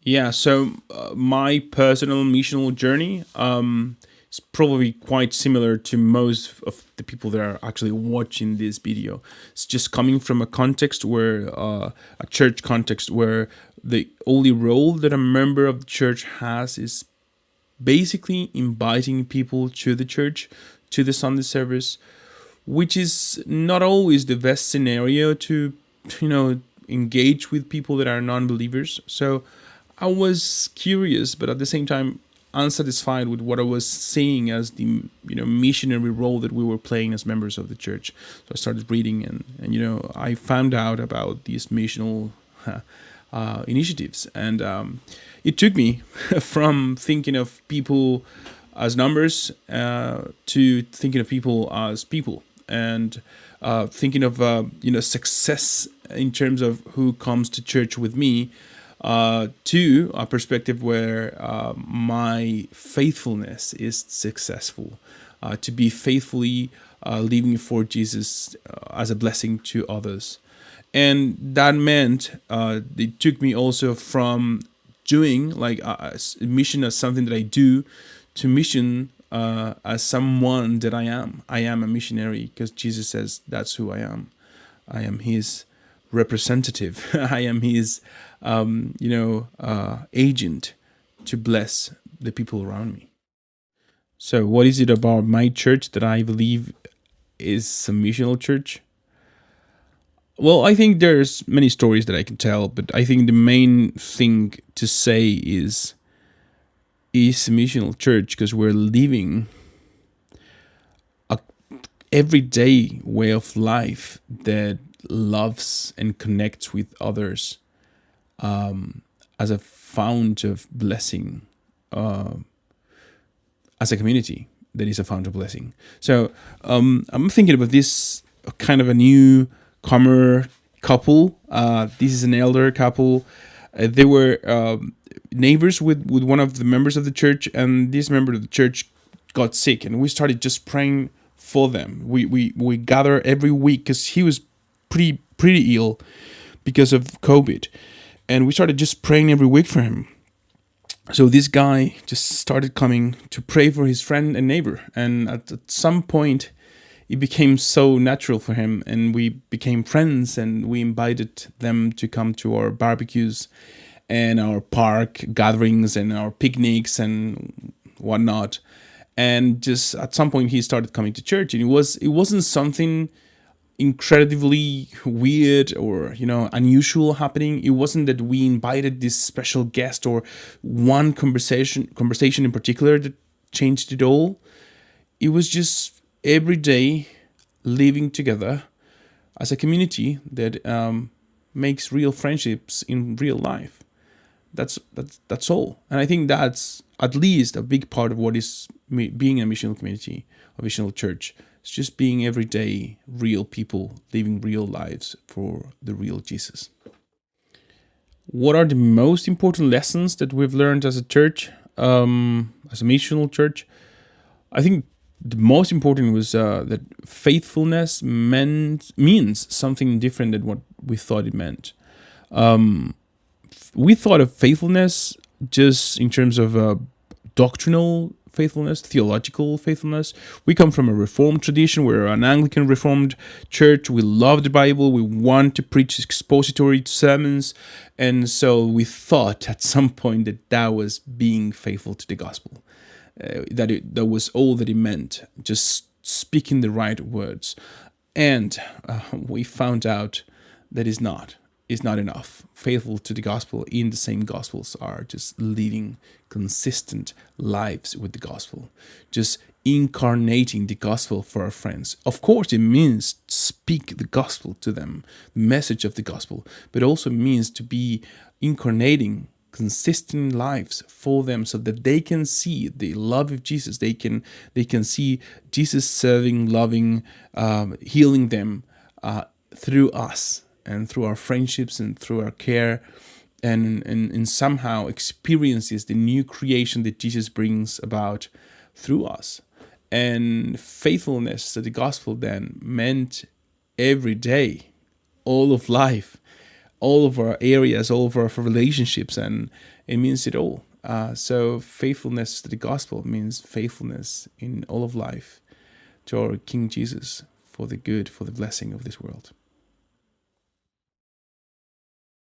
Yeah, so my personal missional journey is probably quite similar to most of the people that are actually watching this video. It's just coming from a context where, a church context, where the only role that a member of the church has is basically inviting people to the church, to the Sunday service, which is not always the best scenario to, you know, engage with people that are non-believers. So I was curious, but at the same time unsatisfied with what I was seeing as the, missionary role that we were playing as members of the church. So I started reading, and I found out about these missional initiatives, and it took me from thinking of people as numbers to thinking of people as people, and thinking of success in terms of who comes to church with me, to a perspective where my faithfulness is successful, to be faithfully living for Jesus as a blessing to others. And that meant it took me also from doing like mission as something that I do, to mission as someone that I am. I am a missionary because Jesus says that's who I am. I am His representative. I am His, agent to bless the people around me. So, what is it about my church that I believe is a missional church? Well, I think there's many stories that I can tell, but I think the main thing to say is a missional church because we're living a everyday way of life that loves and connects with others, as a fount of blessing, uh, as a community that is a fount of blessing. So I'm thinking about this kind of a newcomer couple. This is an elder couple. They were neighbors with one of the members of the church, and this member of the church got sick, and we started just praying for them. We gather every week because he was pretty ill because of COVID, and we started just praying every week for him. So this guy just started coming to pray for his friend and neighbor, and at some point it became so natural for him, and we became friends, and we invited them to come to our barbecues and our park gatherings and our picnics and whatnot. And just at some point he started coming to church, and it wasn't something incredibly weird or unusual happening. It wasn't that we invited this special guest or one conversation in particular that changed it all. It was just every day living together as a community that makes real friendships in real life. That's all, and I think that's at least a big part of what is being a missional community, a missional church. It's just being everyday real people living real lives for the real Jesus. What are the most important lessons that we've learned as a church, as a missional church? I think the most important was that faithfulness means something different than what we thought it meant. We thought of faithfulness just in terms of doctrinal faithfulness, theological faithfulness. We come from a Reformed tradition. We're an Anglican Reformed church. We love the Bible. We want to preach expository sermons. And so we thought at some point that was being faithful to the gospel. That was all that it meant, just speaking the right words. And we found out that is not enough. Faithful to the gospel in the same gospels are just living consistent lives with the gospel, just incarnating the gospel for our friends. Of course, it means speak the gospel to them, the message of the gospel, but also means to be incarnating consistent lives for them so that they can see the love of Jesus. They can see Jesus serving, loving, healing them through us and through our friendships and through our care, and somehow experiences the new creation that Jesus brings about through us. And faithfulness to the gospel then meant every day, all of life, all of our areas, all of our relationships, and it means it all. So faithfulness to the gospel means faithfulness in all of life to our King Jesus for the good, for the blessing of this world.